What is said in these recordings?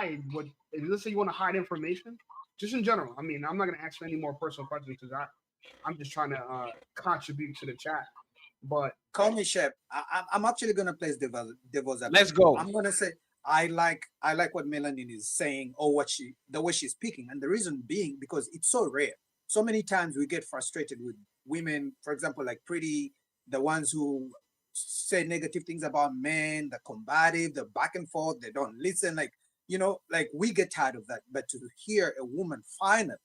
hide what. Let's say you want to hide information, just in general. I mean, I'm not gonna ask you any more personal questions because I'm just trying to contribute to the chat. But call me Shep. I'm actually gonna play devil's advocate. Let's go. I'm gonna say I like what Melanin is saying or the way she's speaking, and the reason being because it's so rare. So many times we get frustrated with women, for example, like Pretty, the ones who say negative things about men, the combative, the back and forth, they don't listen. Like, like we get tired of that. But to hear a woman finally,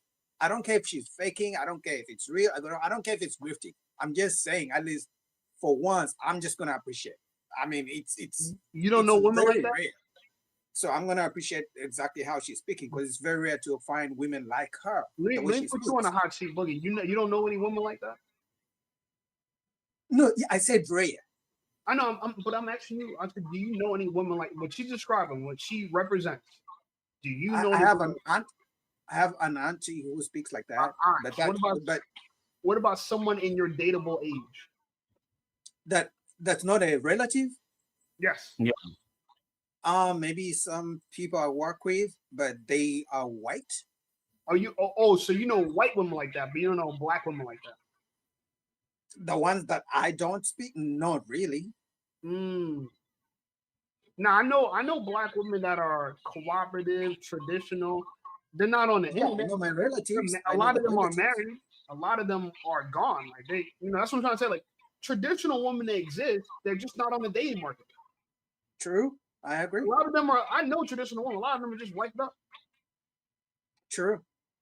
I don't care if she's faking, I don't care if it's real, I don't care if it's grifting. I'm just saying, at least for once, I'm just gonna appreciate. I mean, it's you don't know women like that. Rare. So I'm gonna appreciate exactly how she's speaking because it's very rare to find women like her. Let me put you on a hot seat, Boogie. You don't know any women like that? No, I said rare. I know, but I'm asking you. I said, do you know any women like what she's describing, what she represents? Do you know? I have an aunt. I have an auntie who speaks like that. What about someone in your dateable age? That's not a relative? Yes. Yeah. Maybe some people I work with, but they are white. Are you? So you know white women like that, but you don't know black women like that. The ones that I don't speak, not really. Now I know black women that are cooperative, traditional. They're not on the internet. I know my relatives. A lot of them are married. A lot of them are gone. Like they, that's what I'm trying to say. Like traditional women, they exist. They're just not on the dating market. True. I agree. A lot of them are. I know traditional women. A lot of them are just wiped up. True.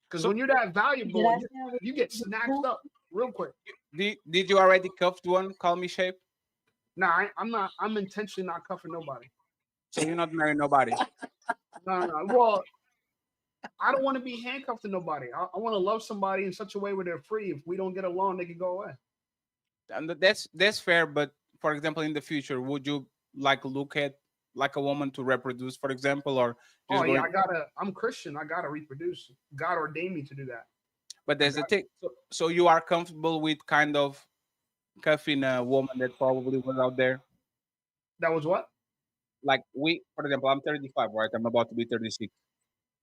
Because when you're that valuable, you get snatched up real quick. Did you already cuffed one? Call me Shape. Nah, I'm not. I'm intentionally not cuffing nobody. So you're not marrying nobody. No. Well, I don't want to be handcuffed to nobody. I want to love somebody in such a way where they're free. If we don't get along, they can go away. And that's fair. But for example, in the future, would you look at a woman to reproduce, for example, or I'm Christian. I gotta reproduce. God ordained me to do that. But there's a thing. So you are comfortable with kind of cuffing a woman that probably was out there? That was what? For example, I'm 35, right? I'm about to be 36.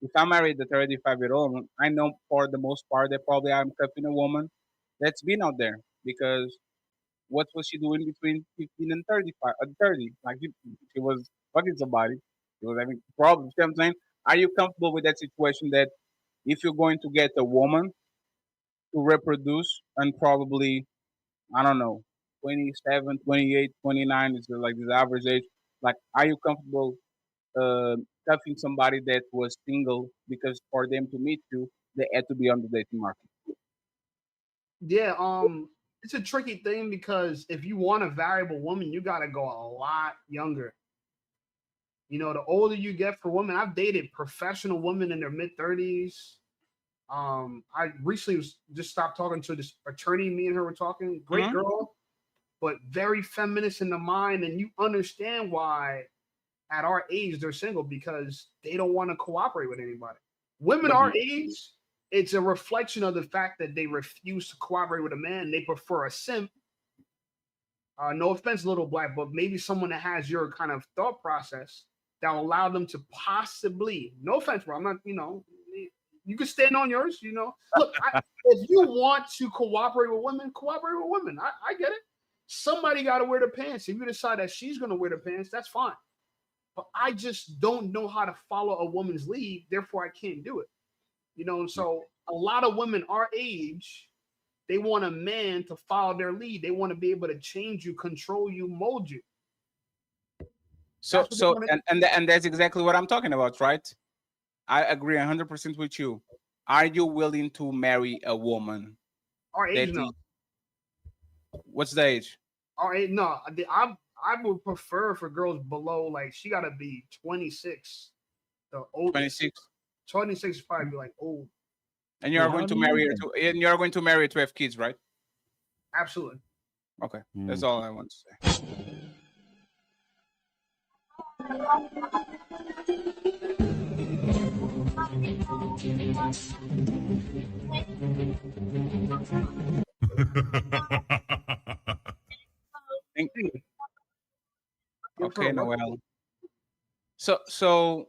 If I married a 35-year-old, I know for the most part that probably I'm cuffing a woman that's been out there because what was she doing between 15 and 35? 30, she was fucking somebody. She was having problems. You know what I'm saying? Are you comfortable with that situation that if you're going to get a woman to reproduce and probably, I don't know, 27, 28, 29 is like the average age, are you comfortable cuffing somebody that was single because for them to meet you, they had to be on the dating market? Yeah, it's a tricky thing because if you want a valuable woman, you got to go a lot younger. The older you get for women, I've dated professional women in their mid-30s. I recently just stopped talking to this attorney. Me and her were talking. Great girl, but very feminist in the mind. And you understand why at our age they're single because they don't want to cooperate with anybody. Women our age, it's a reflection of the fact that they refuse to cooperate with a man. They prefer a simp. No offense, little black, but maybe someone that has your kind of thought process that will allow them to possibly, no offense, bro, I'm not, you can stand on yours, Look, if you want to cooperate with women, cooperate with women. I get it. Somebody got to wear the pants. If you decide that she's going to wear the pants, that's fine. But I just don't know how to follow a woman's lead. Therefore, I can't do it. So a lot of women our age, they want a man to follow their lead. They want to be able to change you, control you, mold you. So and that's exactly what I'm talking about, right? I agree 100% with you. Are you willing to marry a woman? Our age, no. What's the age? Our age, no. I would prefer for girls below, she got to be 26. The old 26. 26 is probably old. And you're going to marry her to have kids, right? Absolutely. Okay, that's all I want to say. Thank you. Okay, Noel. So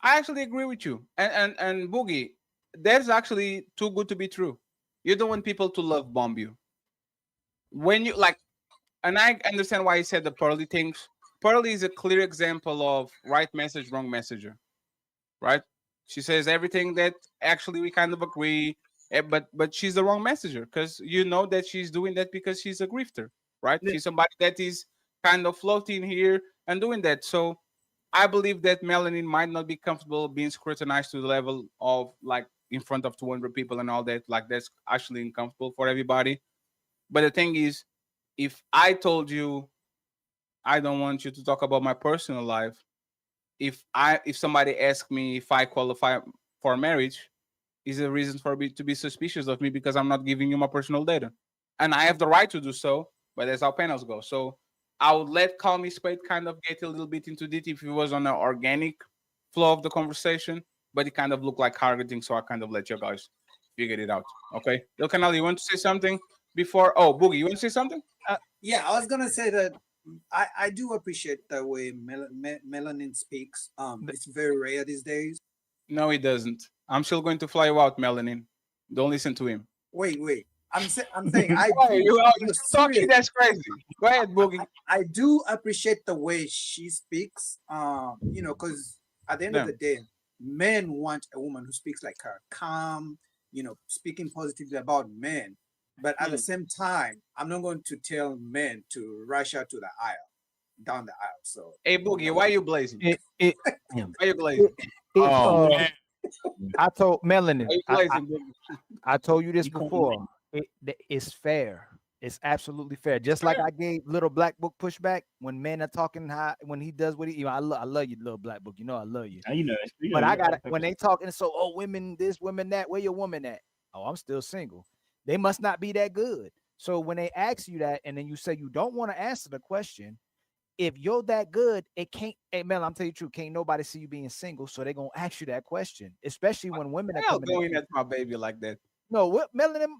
I actually agree with you. And Boogie, that's actually too good to be true. You don't want people to love bomb you. When you like, and I understand why you said the Pearly things. Pearly is a clear example of right message, wrong messenger, right? She says everything that actually we kind of agree, but she's the wrong messenger because you know that she's doing that because she's a grifter, right? Yeah. She's somebody that is kind of floating here and doing that. So I believe that Melanin might not be comfortable being scrutinized to the level of like in front of 200 people and all that. Like that's actually uncomfortable for everybody. But the thing is, if I told you I don't want you to talk about my personal life, if somebody asks me if I qualify for marriage, is a reason for me to be suspicious of me because I'm not giving you my personal data, and I have the right to do so. But that's how panels go. So I would let Call Me Spade kind of get a little bit into it if it was on an organic flow of the conversation, but it kind of looked like targeting. So I kind of let you guys figure it out. Okay, El Canal, you want to say something before? Oh, Boogie, you want to say something? Yeah, I was gonna say that I do appreciate the way Melanin speaks. It's very rare these days. No, he doesn't. I'm still going to fly you out, Melanin. Don't listen to him. Wait. I'm saying I Why? do. You No, still talking? serious. That's crazy. Go ahead, Boogie. I do appreciate the way she speaks. Because at the end of Damn. the day, men want a woman who speaks like her, calm. Speaking positively about men. But at the same time, I'm not going to tell men to rush out to the aisle, down the aisle. So, Hey, Boogie, why you blazing? It Why you blazing? it Oh man, I told Melanin, Why you blazing, Boogie? I told you this you calling before. It's fair. It's absolutely fair. Just like I gave Little Black Book pushback when men are talking high when he does what he. I love you, Little Black Book. You know I love you. you know, But I got when they talking so women this, women that. Where your woman at? Oh, I'm still single. They must not be that good. So when they ask you that, and then you say you don't want to answer the question, if you're that good, it can't. Hey, Mel, I'm telling you the truth. Can't nobody see you being single, so they're gonna ask you that question, especially when women are Hell, coming. going at my baby like that. No, what Melon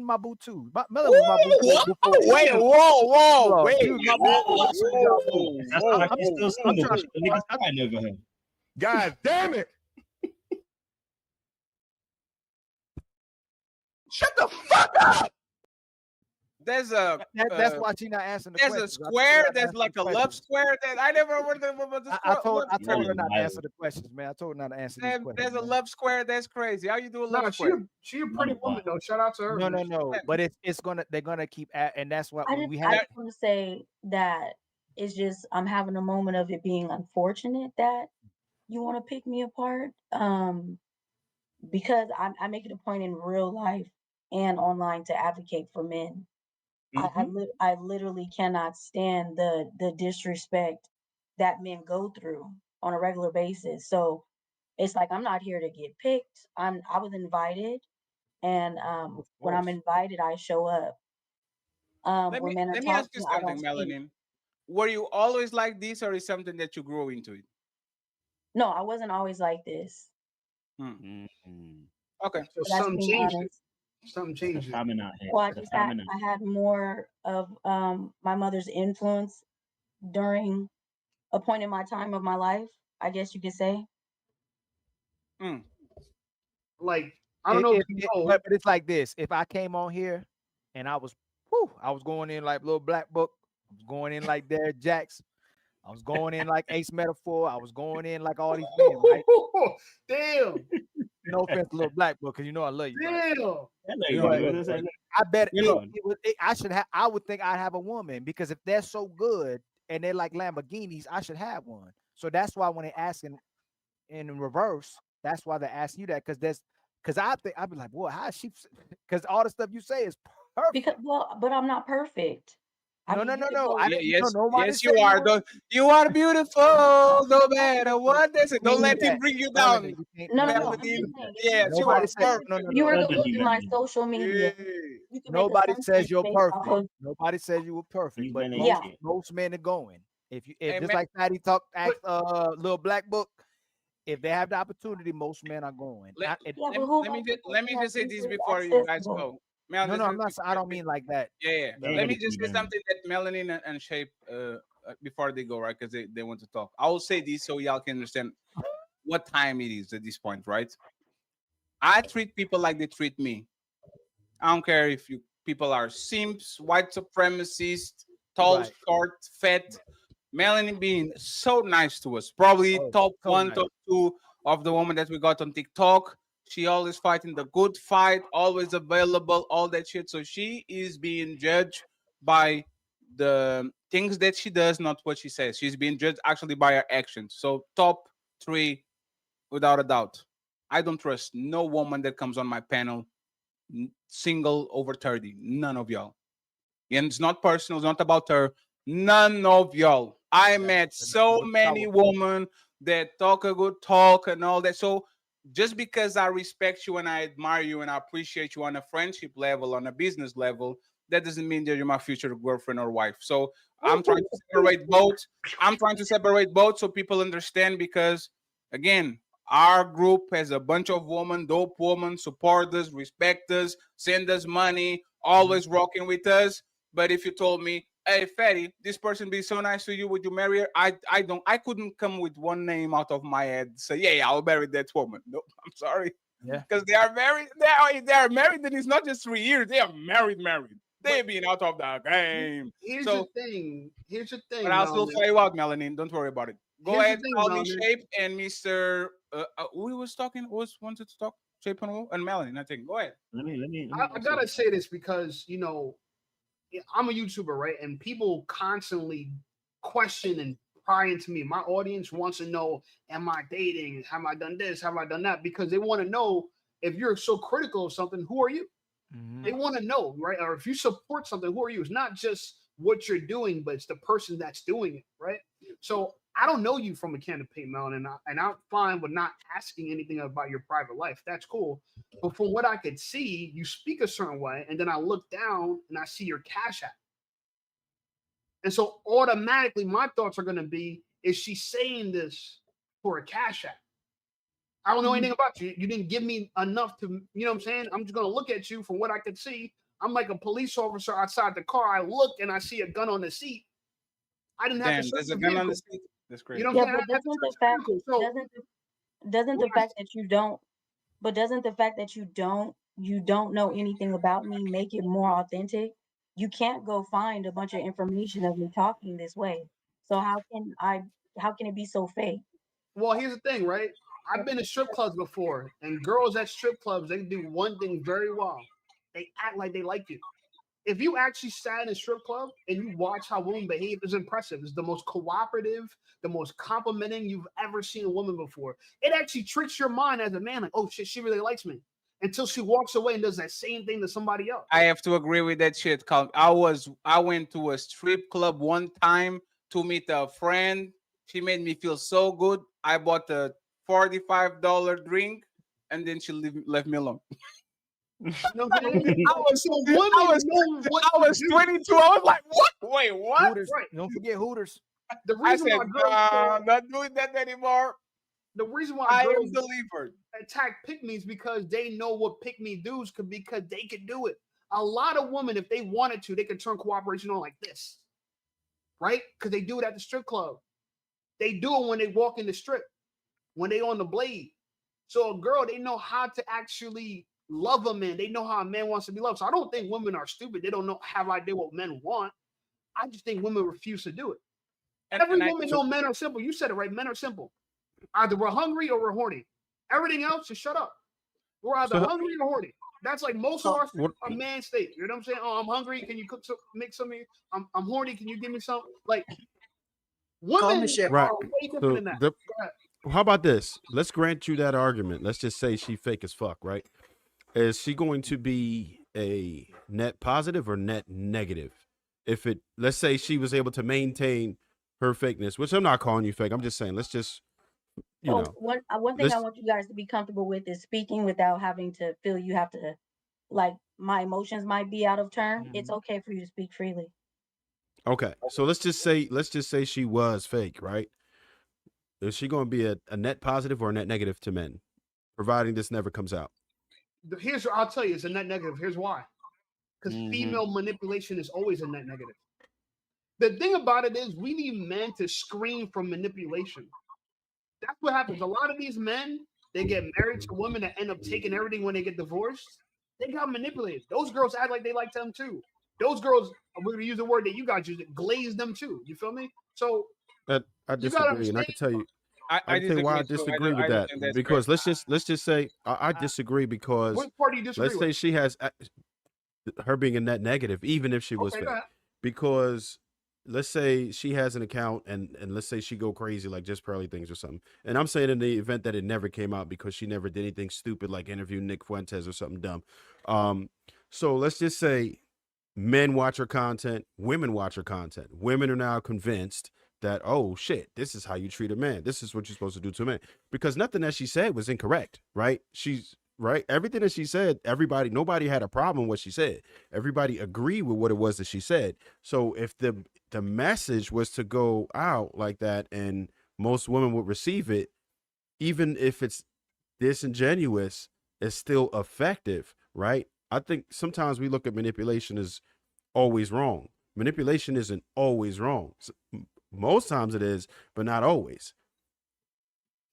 my boo too. Melon was my boo Whoa, before. wait, whoa, Bro, wait, she was my boo before y'all boo. that's whoa, why she's whoa, still single. trying- The niggas fighting over her. God damn it! Shut the fuck up. There's a That's why she not answering the there's questions. a square. There's like a love questions. square that I never heard about the I square. told That her is not to wild. answer the questions, man. I told her not to answer these questions. There's a man. love square. That's crazy. How you do a love No, square? she a pretty woman though. Shout out to her. No, man. no. But they're gonna keep and that's what I when just we I had just want to say that it's just I'm having a moment of it being unfortunate that you want to pick me apart. Because I make it a point in real life and online to advocate for men. I literally cannot stand the disrespect that men go through on a regular basis. So it's like I'm not here to get picked. I was invited, and of when I'm course. invited, I show up. When men are Let me ask you talking, I don't something, speak. Melanin. Were you always like this, or is something that you grow into it? No, I wasn't always like this. Hmm. Mm-hmm. Okay. So But that's something being changed it. honest. Something There's a changed it. famine out here. Well, There's a famine out. I had more of my mother's influence during a point in my time of my life, I guess you could say. Mm. Like I don't know if you know. But it's like this. If I came on here and I was going in like Little Black Book, I was going in like Derek Jacks, I was going in like Ace Metaphor, I was going in like all these men, right? Damn, No offense to Little Black Book, because you know I love you. Right? damn. Hello, You you know, know, but- what I'm saying? I bet You know. I should have. I would think I'd have a woman because if they're so good and they're like Lamborghinis, I should have one. So that's why when they ask in reverse, that's why they're asking you that because I think I'd be like, boy, how is she? Because all the stuff you say is perfect. Because but I'm not perfect. I No, mean, no, you no, could no. go- I Yeah, didn't. yes, Nobody yes, said you are. were. You are beautiful, no matter what they say. Don't Mean let him that. bring you Melanin, down, you can't No, mean no, no. that. I'm just Melanin. saying, Yes, you Nobody are said perfect. no, if no, you were no. to Nobody look at my Melanin. social media, Yeah. you could make Nobody says assumptions you're based off perfect. of Nobody says you were perfect, These but men ain't yeah. shit. most men are going. If Hey, just man, like Patty asked Little Black Book, if they have the opportunity, most men are going. let, Yeah, but who has the let me just say this easily before you guys accessible? go. Mel, No, this no, is I'm not. I don't mean like that. yeah. Ain't Let me ready for just you, say man. something that Melanin and Shape before they go, right? Because they want to talk. I will say this so y'all can understand. what time it is at this point, right? I treat people like they treat me. I don't care if you people are simps, white supremacists, tall, Right. short, fat. Melanie being so nice to us. Probably Oh, top so one, nice. top two of the woman that we got on TikTok. She always fighting the good fight, always available, all that shit. So she is being judged by the things that she does, not what she says. She's being judged actually by her actions. So top three, without a doubt. I don't trust no woman that comes on my panel single over 30. None of y'all. And it's not personal, it's not about her. None of y'all. I met so What many y'all- women that talk a good talk and all that. So just because I respect you and I admire you and I appreciate you on a friendship level, on a business level, that doesn't mean that you're my future girlfriend or wife. So I'm trying to separate both. I'm trying to separate both so people understand because again, our group has a bunch of women, dope women, support us, respect us, send us money, always rocking with us. But if you told me, hey Fatty, this person be so nice to you, would you marry her? I couldn't come with one name out of my head. Say, yeah, I'll marry that woman. No, I'm sorry. Yeah. Because they are married, they are married, and it's not just 3 years, they are married. They But being out of the game. here's the So thing. Here's the but thing, I'll still Melanie. fly you out, Melanin. Don't worry about it. Go Here's the ahead, thing, call me Melanie. Shape and Mr. Who was talking? Who was wanted to talk? Shape and who? And Melanin, I think. Go ahead. I gotta say this because yeah, I'm a YouTuber, right? And people constantly question and pry into me. My audience wants to know, am I dating? Have I done this? Have I done that? Because they want to know if you're so critical of something, who are you? They Mhm. want to know, right? Or if you support something, who are you? It's not just what you're doing, but it's the person that's doing it, right? So I don't know you from a can of paint, Melon, and I'm fine with not asking anything about your private life. That's cool. But from what I could see, you speak a certain way, and then I look down and I see your cash app. And so automatically my thoughts are gonna be, is she saying this for a cash app? I don't know anything about you. You didn't give me enough to, you know what I'm saying? I'm just gonna look at you from what I could see. I'm like a police officer outside the car. I look and I see a gun on the seat. I didn't have to Damn, search there's a the gun on the vehicle. seat. That's You crazy. know what I'm Yeah, saying? I but didn't have to doesn't search the the fact vehicle. So doesn't when the I, fact that you don't but doesn't the fact that you don't know anything about me make it more authentic? You can't go find a bunch of information of me talking this way. So how can it be so fake? well, here's the thing, right? I've been to strip clubs before, and girls at strip clubs, they do one thing very well. They act like they like you. If you actually sat in a strip club and you watch how women behave, it's impressive. It's the most cooperative, the most complimenting you've ever seen a woman before. It actually tricks your mind as a man, like, oh shit, she really likes me. Until she walks away and does that same thing to somebody else. I have to agree with that shit. I went to a strip club one time to meet a friend. She made me feel so good. I bought a $45 drink, and then she left me alone. You know what I'm saying? I was So I women was know what I to was do. 22. I was like, what? Wait, what? Hooters. Right. Don't forget Hooters. The I reason said, why girls nah, not doing that anymore. the reason why I girls am delivered. attack pick me's because they know what pick me do's could because they could do it. A lot of women, if they wanted to, they could turn cooperation on like this, right? Because they do it at the strip club. They do it when they walk in the strip, when they on the blade. So a girl, they know how to actually love a man. They know how a man wants to be loved. So I don't think women are stupid. They don't know have idea what men want. I just think women refuse to do it. Every And I woman know men are simple. You said it right. Men are simple. Either we're hungry or we're horny. Everything else, just shut up. We're either So hungry or horny. That's like most of So our what? a man state. You know what I'm saying? Oh, I'm hungry. Can you cook some, make something? I'm horny. Can you give me some? Like call me women Shep. Right. are way different So than that. the Go ahead. how about this? Let's grant you that argument. Let's just say she fake as fuck, right? Is she going to be a net positive or net negative? If it, let's say she was able to maintain her fakeness, which I'm not calling you fake. I'm just saying, let's just, you So know, one thing I let's, want you guys to be comfortable with is speaking without having to feel you have to, like, my emotions might be out of turn. It's Mhm. okay for you to speak freely. okay. So let's just say she was fake, right? Is she going to be a net positive or a net negative to men, providing this never comes out? Here's what I'll tell you. It's a net negative. Here's why. Because Mhm. female manipulation is always a net negative. The thing about it is we need men to screen from manipulation. That's what happens. A lot of these men, they get married to women that end up taking everything when they get divorced. They got manipulated. Those girls act like they like them too. Those girls, we're gonna use the word that you guys use, glaze them too. You feel me? So That I you gotta disagree, and I understand. can tell you. I I can tell you why I disagree too. disagree with I don't that. think that's Because correct. let's just say I disagree because What part do you disagree let's say with? she has her being a net negative, even if she was Okay, go fake. ahead. Because let's say she has an account and let's say she go crazy like just pearly things or something. And I'm saying in the event that it never came out because she never did anything stupid like interview Nick Fuentes or something dumb. So let's just say men watch her content, women watch her content. Women are now convinced that, oh shit, this is how you treat a man. This is what you're supposed to do to a man. Because nothing that she said was incorrect, right? She's right. Everything that she said, nobody had a problem with what she said. Everybody agreed with what it was that she said. So if the message was to go out like that and most women would receive it, even if it's disingenuous, it's still effective, right? I think sometimes we look at manipulation as always wrong. Manipulation isn't always wrong. Most times it is, but not always.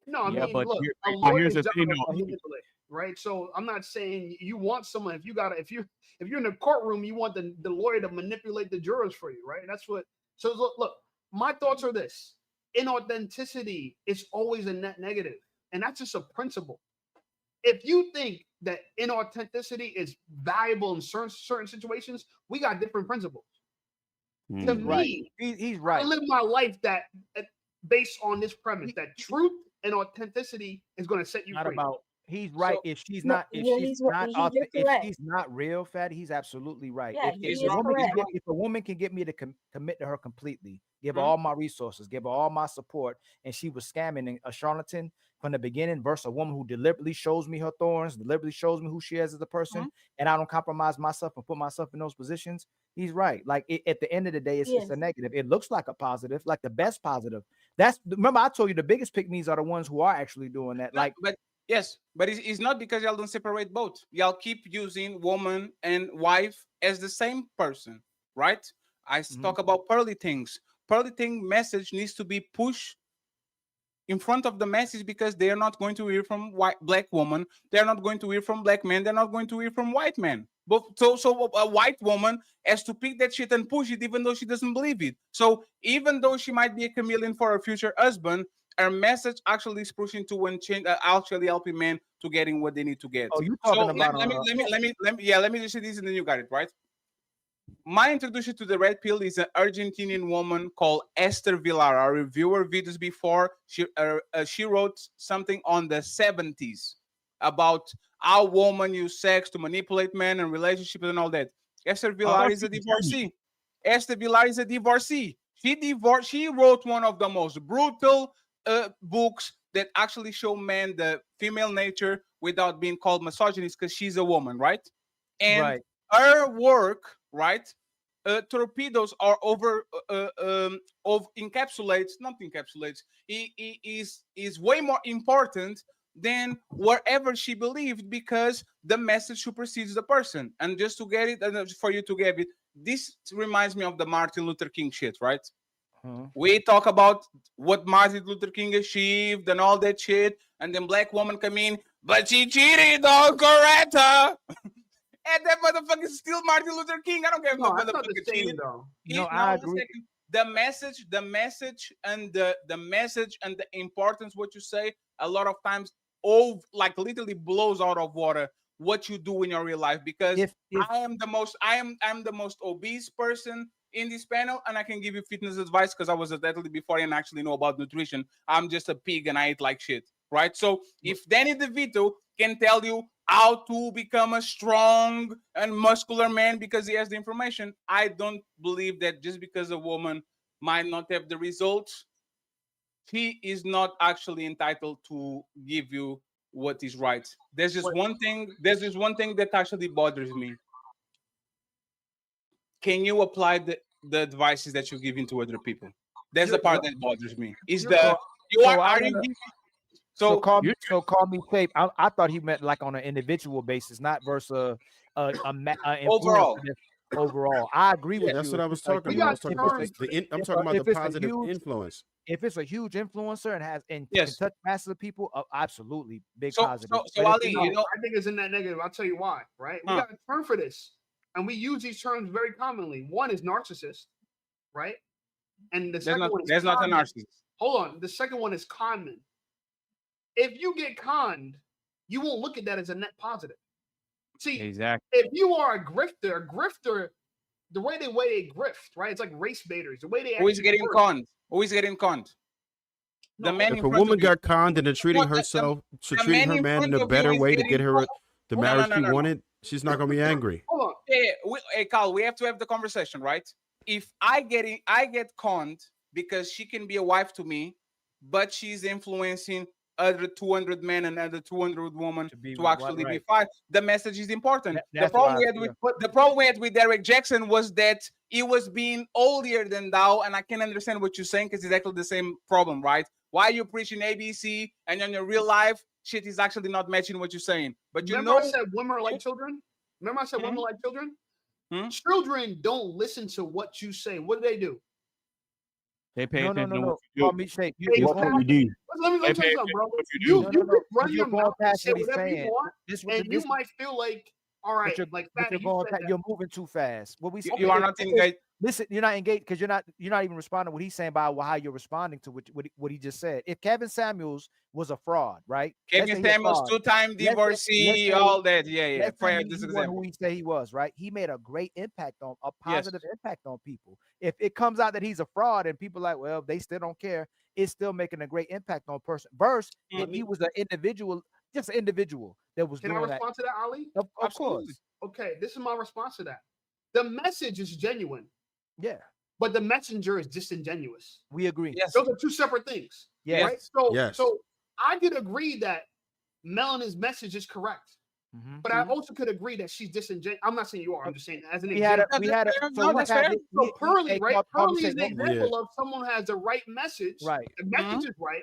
No, I Yeah, mean, but look, a but here's lawyer's the job thing, is though. to manipulate, right? So I'm not saying you want someone if you're in the courtroom, you want the lawyer to manipulate the jurors for you, right? That's what. So look, my thoughts are this: inauthenticity is always a net negative, and that's just a principle. If you think that inauthenticity is valuable in certain situations, we got different principles. To Mhm. right. me, He's I right. live my life that based on this premise that truth and authenticity is going to set you Not free. about. He's right. So If she's No, not, if yeah, she's he's not, you're if correct. she's not real, Fatty, he's absolutely right. Yeah, If he a is woman can correct. if a woman can get me to commit to her completely, give her Mhm. all my resources, give her all my support, and she was scamming a charlatan from the beginning, versus a woman who deliberately shows me her thorns, deliberately shows me who she is as a person, Mhm. and I don't compromise myself and put myself in those positions. He's right. Like at the end of the day, it's a Yes. negative. It looks like a positive, like the best positive. That's remember I told you the biggest pick me's are the ones who are actually doing that. No, Like but yes, but it's not because y'all don't separate both. Y'all keep using woman and wife as the same person, right? Mhm. Talk about pearly things. Pearly thing message needs to be pushed in front of the message because they are not going to hear from black woman. They're not going to hear from black men. They're not going to hear from white men. But so a white woman has to pick that shit and push it, even though she doesn't believe it. So even though she might be a chameleon for her future husband, her message actually is pushing to and change, actually helping men to getting what they need to get. oh, you So talking about let me just say this, and then you got it right. My introduction to the red pill is an Argentinian woman called Esther Villar. I reviewed her videos before. She wrote something on the 70s about how women use sex to manipulate men and relationships and all that. Esther Villar is a divorcee. Esther Villar is a divorcee. She wrote one of the most brutal books that actually show men the female nature without being called misogynist because she's a woman, right? And right. her work, right? Torpedoes are over of encapsulates, not encapsulates. Is way more important than wherever she believed because the message supersedes the person. And just to get it, and for you to get it, this reminds me of the Martin Luther King shit, right? Mhm. We talk about what Martin Luther King achieved and all that shit, and then black woman come in, but she cheated on Coretta. And that motherfucker is still Martin Luther King. I don't care if my No, that's not the motherfucker same cheated. though. No, Now I one agree. second. The message and the importance what you say a lot of times like literally blows out of water what you do in your real life because If I'm the most obese person in this panel and I can give you fitness advice because I was an athlete before and actually know about nutrition. I'm just a pig and I eat like shit, right? So if Danny DeVito can tell you how to become a strong and muscular man because he has the information, I don't believe that just because a woman might not have the results, he is not actually entitled to give you what is right. There's just one thing. There's just one thing that actually bothers me. Can you apply the advices that you're giving to other people? That's the You're, part that bothers me. Is you're the so, correct. you so I are you wanna giving so you so call me fake. I thought he meant like on an individual basis, not versus a influencer. overall? overall. I agree with Yeah, you. That's what if I was it's like talking We about. I got was talking about terms. I'm talking about the if it's a positive huge influence. if it's a huge influencer and can yes. touch masses of people, absolutely big So positive. so But if Ali, it's you know, I think it's in that negative. I'll tell you why. Right? We huh, got a term for this, and we use these terms very commonly. One is narcissist, right? And the second one is there's not a conman. narcissist. Hold on. The second one is conman. If you get conned, you won't look at that as a net positive. See, exactly. if you are a grifter, the way they grift, right? It's like race baiters. The way they Who is actually getting work. conned? Who is getting conned? The No, man If in a front of woman you. got conned and No, treating the, herself, the treating man her in man in front a of you better is way to getting get her the no, marriage no, she no, no, no. wanted, she's not gonna be angry. hold on. Yeah, hey Carl, we have to have the conversation, right? If I get conned because she can be a wife to me, but she's influencing other 200 men and other 200 women to actually be right. fine. The message is important. The That's problem why we had with Derek Jackson was that he was being older than thou, and I can understand what you're saying because it's actually the same problem, right? Why are you preaching ABC and in your real life shit is actually not matching what you're saying? But you Remember I know, said women are like children? Remember I said women Mhm. are like children? Hmm? Children don't listen to what you say. What do? They pay No. attention to what Call you me Shay. Hey, You're What going. you do. Let They me tell pay you attention something, bro. to what you You do. you can run You're your going mouth and past say what he's whatever you saying. want, This and you might feel like, all right, but like you're Fatty, you going said past, that. you're moving too fast. What we You are not engaged. listen, you're not engaged because you're not even responding to what he's saying by how you're responding to what he just said. If Kevin Samuels was a fraud, right? Let's Kevin say he's a Samuels, fraud. two-time Let's divorcee, say all that. Yeah. let's For say this he wasn't who example. he said he was, right? He made a great impact on a Yes. positive impact on people. If it comes out that he's a fraud and people like, well, they still don't care, it's still making a great impact on a person. Versus if he was an individual, just an individual that was Can I doing that. respond to that, Ali? Of Absolutely. course. Okay, this is my response to that. The message is genuine, Yeah, but the messenger is disingenuous. we agree. Yes. Those are two separate things, Yes. right? So, Yes. I could agree that Melanin's message is correct, Mhm. but I also could agree that she's disingenuous. I'm not saying you are. I'm just saying as an We had example. a we had a No, so that's fair. So Pearly, hey, right? call me Pearly Shay, is the one more. example of someone who has the right message. Right. The message is right,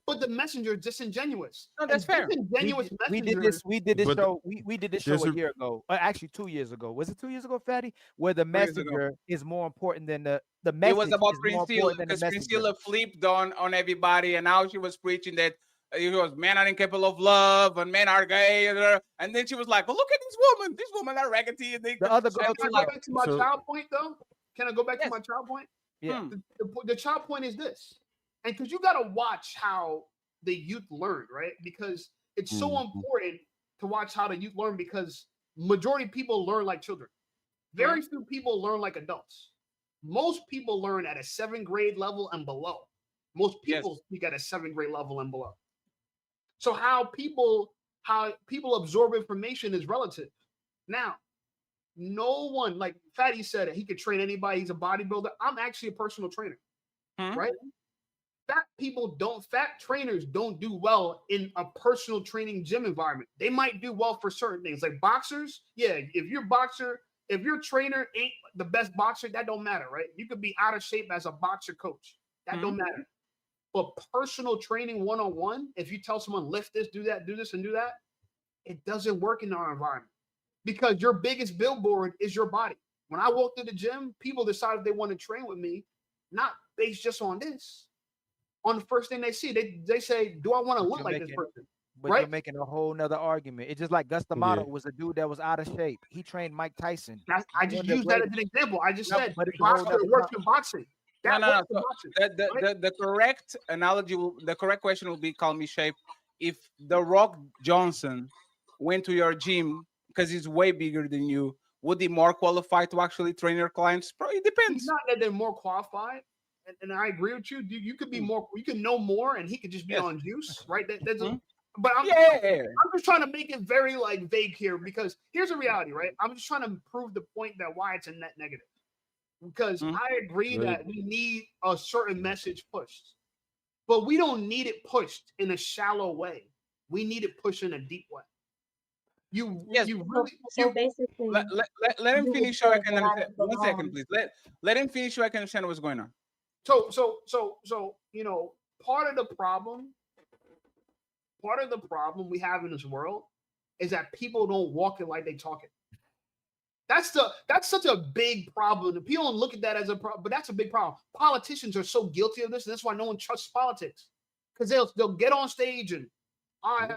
but the messenger is disingenuous. No, that's fair. Disingenuous We did messengers. this But show. We did this there's show a a- year ago. Actually 2 years ago. Was it 2 years ago, Fatty? Where the 2 years ago. messenger is more important than the It message was about is more Priscilla important than the because messenger. Priscilla flipped on everybody, and now she was preaching that it was men are incapable of love and men are gay, and then she was like, "Well, look at these women are raggedy." And The other and girl Can I too, go though. back to my So- child point though? Can I go back to Yes. my child point? Yeah. The child point is this, and because you got to watch how the youth learn, right? Because it's so important to watch how the youth learn because majority of people learn like children. Very few people learn like adults. Most people learn at a 7th grade level and below. Most Yes. people speak at a 7th grade level and below. So how people absorb information is relative. Now, no one, like Fatty said, he could train anybody. He's a bodybuilder. I'm actually a personal trainer, right? Fat trainers don't do well in a personal training gym environment. They might do well for certain things, like boxers. Yeah, if your trainer ain't the best boxer, that don't matter, right? You could be out of shape as a boxer coach. That don't matter. But personal training one-on-one, if you tell someone lift this, do that, do this, and do that, it doesn't work in our environment because your biggest billboard is your body. When I walk to the gym, people decide if they want to train with me, not based just on this. On the first thing they see, they say, "Do I want to look like this person?" But Right? you're making a whole nother argument. It's just like Gus D'Amato was a dude that was out of shape. He trained Mike Tyson. I just used that as an example. I just said but it's a whole boxer nother works in boxing. That No. works in So boxing. the correct analogy, the correct question will be, call me Shape. If The Rock Johnson went to your gym because he's way bigger than you, would he more qualified to actually train your clients? Probably It's depends. not that they're more qualified, and I agree with you. You could be more, you can know more, and he could just be Yes. on juice, right? Mhm. But I'm just trying to make it very like vague here because here's the reality, right? I'm just trying to prove the point that why it's a net negative. Because I agree that we need a certain message pushed, but we don't need it pushed in a shallow way. We need it pushed in a deep way. You really So basically, Let him you would finish so I say can that I understand. don't 1 second, belong. please. Let him finish so I can understand what's going on. so part of the problem we have in this world is that people don't walk it like they talk it. That's such a big problem. People don't look at that as a problem, but that's a big problem. Politicians are so guilty of this, and that's why no one trusts politics. Because they'll get on stage and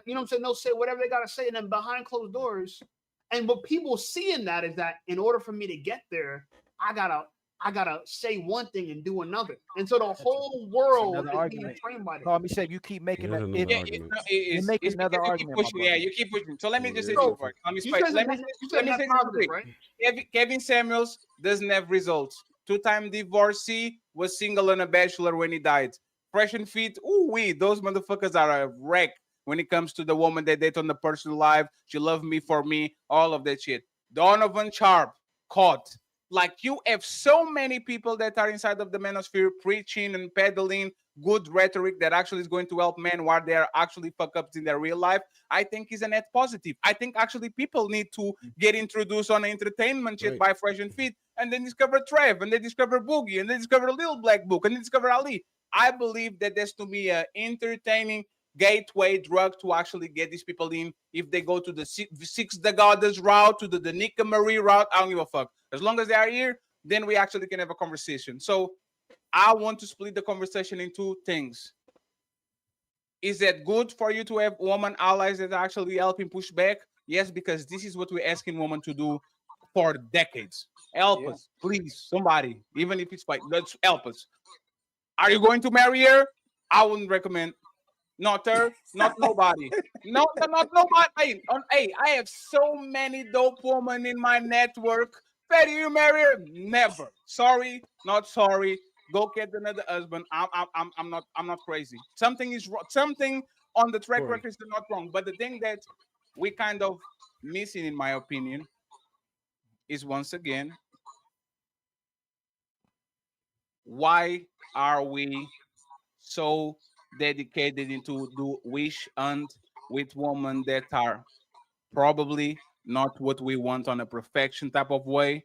you know what I'm saying, they'll say whatever they gotta say, and then behind closed doors. And what people see in that is that in order for me to get there, I gotta say one thing and do another. And so the whole world another is being argument. trained by that. Call me said you keep making Here's that. another Yeah, argument. You're making another because you keep argument, my pushing. brother. Yeah, you keep pushing. So let me just say Yeah. this for Let me You spy- said let me you let said me net say this real positive, quick. right? Kevin Samuels doesn't have results. Two-time divorcee, was single and a bachelor when he died. Fresh and fit. Ooh wee, those motherfuckers are a wreck when it comes to the woman they date on the personal life. She loved me for me, all of that shit. Donovan Sharp caught. Like you have so many people that are inside of the manosphere preaching and peddling good rhetoric that actually is going to help men while they are actually fuck ups in their real life. I think is a net positive. I think actually people need to get introduced on entertainment shit Right. by Fresh and Fit, and then discover Trev, and they discover Boogie, and they discover Little Black Book, and they discover Ali. I believe that there's to be a entertaining gateway drug to actually get these people in. If they go to the Six the Goddess route, to the Nika Marie route, I don't give a fuck. As long as they are here, then we actually can have a conversation. So I want to split the conversation in two things. Is it good for you to have woman allies that are actually helping push back? Yes, because this is what we're asking women to do for decades. Help Yeah. us, please, somebody, even if it's like, let's help us. Are you going to marry her? I wouldn't recommend. Not her, not nobody. Not nobody. Hey, I have so many dope women in my network. Betty, you marry her? Never. Sorry, not sorry. Go get another husband. I'm not crazy. Something is wrong. Something on the track Corey. record is not wrong. But the thing that we kind of missing, in my opinion, is once again, why are we so dedicated into do wish hunt with women that are probably not what we want on a perfection type of way,